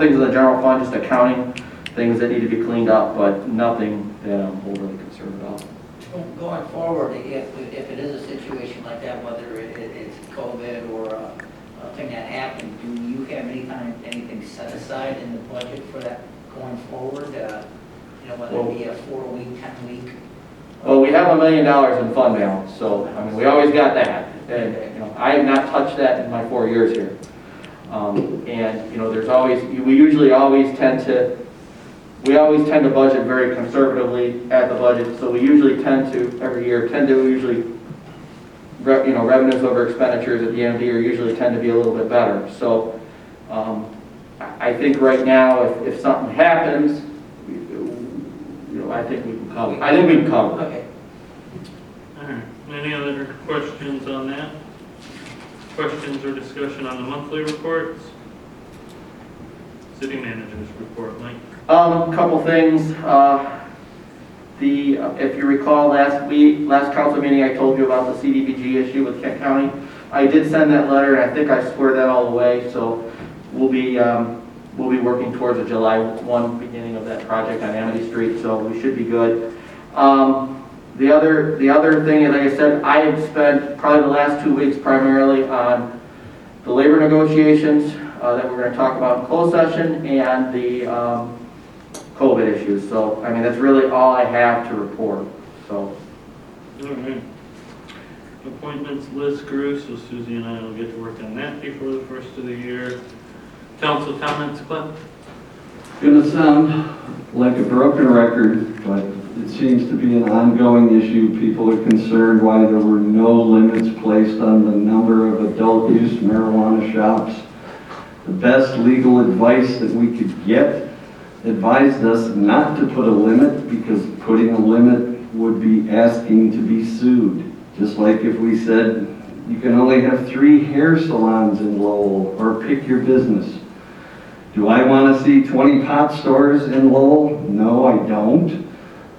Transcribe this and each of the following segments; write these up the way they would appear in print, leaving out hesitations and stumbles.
things in the general fund, just accounting things that need to be cleaned up, but nothing that I'm overly concerned about. Going forward, if it is a situation like that, whether it's COVID or a thing that happened, do you have anything set aside in the budget for that going forward? Whether it be a 4-week, 10-week? Well, we have $1 million in fund balance, so I mean we always got that, and I have not touched that in my 4 years here. And there's always we always tend to budget very conservatively at the budget, so we usually tend to every year revenues over expenditures at the end of the year usually tend to be a little bit better. So I think right now if something happens, I think we can cover. Okay. All right. Any other questions on that? Questions or discussion on the monthly reports? City manager's report, Mike. Couple things. If you recall last council meeting, I told you about the CDBG issue with Kent County. I did send that letter, and I think I squared that all away. So we'll be working towards a July 1 beginning of that project on Amity Street. So we should be good. The other thing, like I said, I have spent probably the last 2 weeks primarily on the labor negotiations that we're going to talk about in closed session and the COVID issues. So, I mean, that's really all I have to report. So. All right. Appointments list grew, so Susie and I will get to work on that before the first of the year. Council comments, Cliff? Going to sound like a broken record, but it seems to be an ongoing issue. People are concerned why there were no limits placed on the number of adult use marijuana shops. The best legal advice that we could get advised us not to put a limit, because putting a limit would be asking to be sued. Just like if we said you can only have 3 hair salons in Lowell, or pick your business. Do I want to see 20 pot stores in Lowell? No, I don't.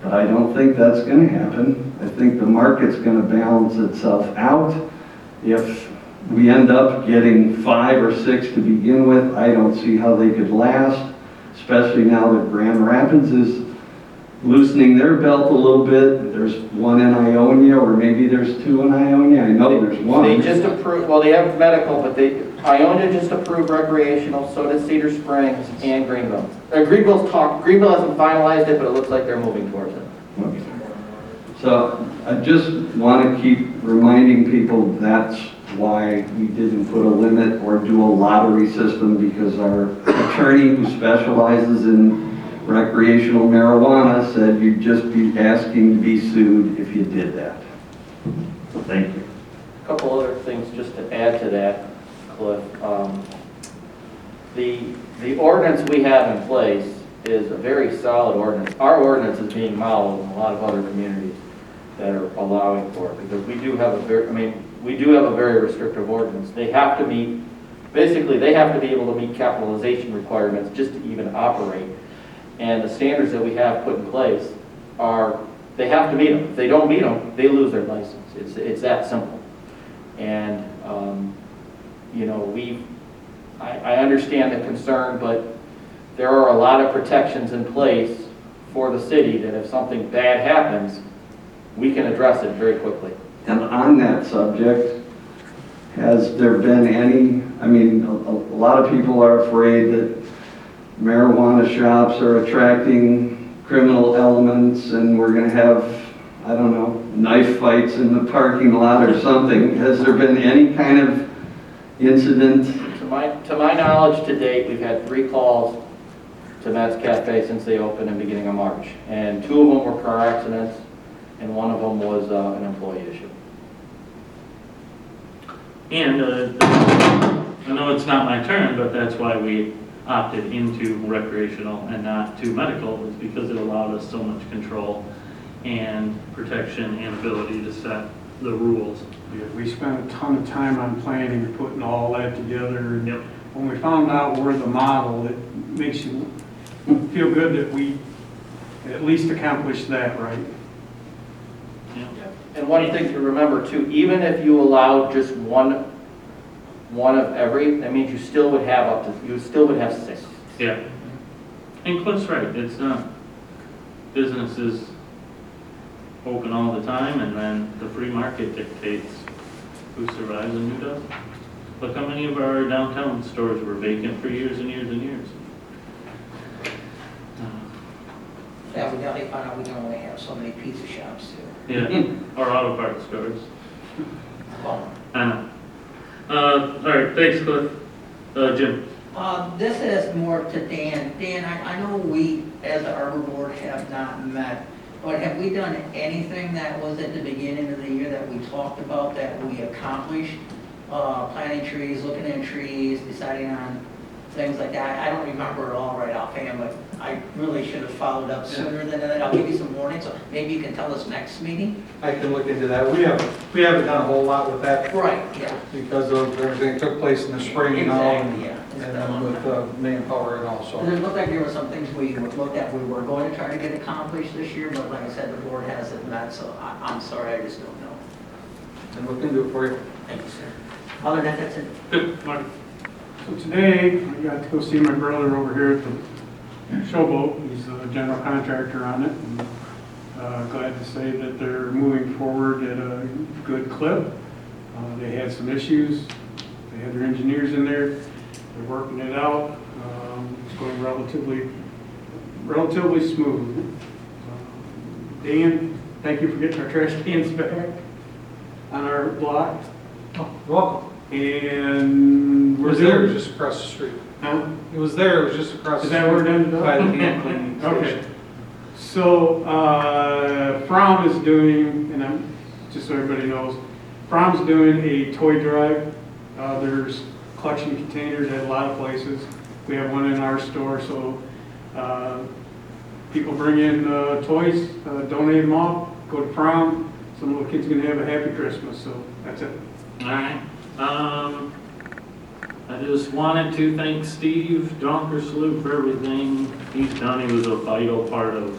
But I don't think that's going to happen. I think the market's going to balance itself out. If we end up getting 5 or 6 to begin with, I don't see how they could last, especially now that Grand Rapids is loosening their belt a little bit. There's 1 in Ionia, or maybe there's 2 in Ionia. I know there's 1. They just approved, well, they have medical, but Ionia just approved recreational, so did Cedar Springs and Greenville. Greenville hasn't finalized it, but it looks like they're moving towards it. Okay. So I just want to keep reminding people that's why we didn't put a limit or do a lottery system, because our attorney who specializes in recreational marijuana said you'd just be asking to be sued if you did that. Thank you. A couple other things just to add to that, Cliff. The ordinance we have in place is a very solid ordinance. Our ordinance is being modeled in a lot of other communities that are allowing for it, because we do have a very restrictive ordinance. They have to meet, basically they have to be able to meet capitalization requirements just to even operate. And the standards that we have put in place they have to meet them. If they don't meet them, they lose their license. It's that simple. And, I understand the concern, but there are a lot of protections in place for the city that if something bad happens, we can address it very quickly. And on that subject, has there been any, a lot of people are afraid that marijuana shops are attracting criminal elements and we're going to have, I don't know, knife fights in the parking lot or something. Has there been any kind of incident? To my knowledge to date, we've had 3 calls to Matt's Cafe since they opened in the beginning of March. And 2 of them were car accidents, and 1 of them was an employee issue. And I know it's not my turn, but that's why we opted into recreational and not to medical, is because it allowed us so much control and protection and ability to set the rules. Yeah, we spent a ton of time on planning and putting all that together. And Yep. when we found out we're the model, it makes you feel good that we at least accomplished that, right? Yeah. And one thing to remember too, even if you allowed just one of every, that means you still would have 6. Yeah. And Cliff's right, it's not, businesses open all the time, and then the free market dictates who survives and who doesn't. Look how many of our downtown stores were vacant for years and years and years. Yeah, we definitely found out we can only have so many pizza shops too. Yeah, or auto parts stores. Well, I know. All right, thanks, Cliff. Jim? This is more to Dan. Dan, I know we, as the Arbor Board, have not met, but have we done anything that was at the beginning of the year that we talked about that we accomplished? Planting trees, looking at trees, deciding on things like that. I don't remember it all right offhand, but I really should have followed up sooner than that. I'll give you some warning, so maybe you can tell us next meeting. I can look into that. We haven't done a whole lot with that Right, yeah. because of everything that took place in the spring now Exactly, yeah. and then with manpower and all, so. And it looked like there were some things we looked at, we were going to try to get accomplished this year, but like I said, the board hasn't met, so I'm sorry, I just don't know. And look into it for you. Thank you, sir. Other than that, that's it. Good, Mark. So today, I got to go see my brother over here at the Showboat. He's a general contractor on it. And, glad to say that they're moving forward at a good clip. They had some issues. They had their engineers in there. They're working it out. It's going relatively smooth. Dan, thank you for getting our trash cans back on our block. You're welcome. And It we're was there, it doing. was just across the street. Huh? It was there, it was just across the Is street. that where it ended up? By the can cleaning Okay. station. So, Fromm is doing, and I'm, just so everybody knows, Fromm's doing a toy drive. There's collection containers at a lot of places. We have one in our store, so, people bring in, toys, donate them off, go to prom. Some little kid's gonna have a happy Christmas, so that's it. All right. I just wanted to thank Steve Donkersloot for everything he's done. He was a vital part of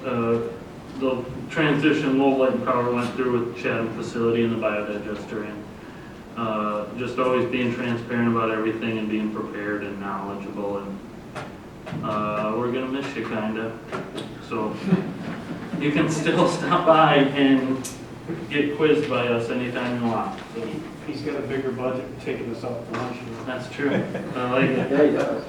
the transition Lowell and Power went through with the Chatham facility and the biodigester, and just always being transparent about everything and being prepared and knowledgeable. And we're gonna miss you, kinda. So you can still stop by and get quizzed by us anytime you want. So He's got a bigger budget taking us out to lunch. that's true. I like it. Yeah, he does.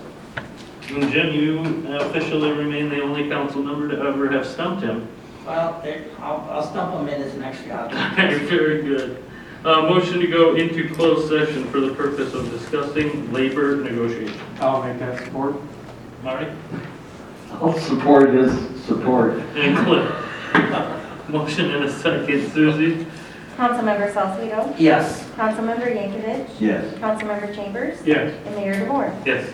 And Jim, you officially remain the only council member to ever have stumped him. Well, I'll stump him in his next job. Very good. Motion to go into closed session for the purpose of discussing labor negotiations. I'll make that support. Marty? I'll support his support. And Cliff? Motion and a second. Susie? Councilmember Salcedo, Yes. Councilmember Yankovic, Yes. Councilmember Chambers, Yes. and Mayor DeVore. Yes.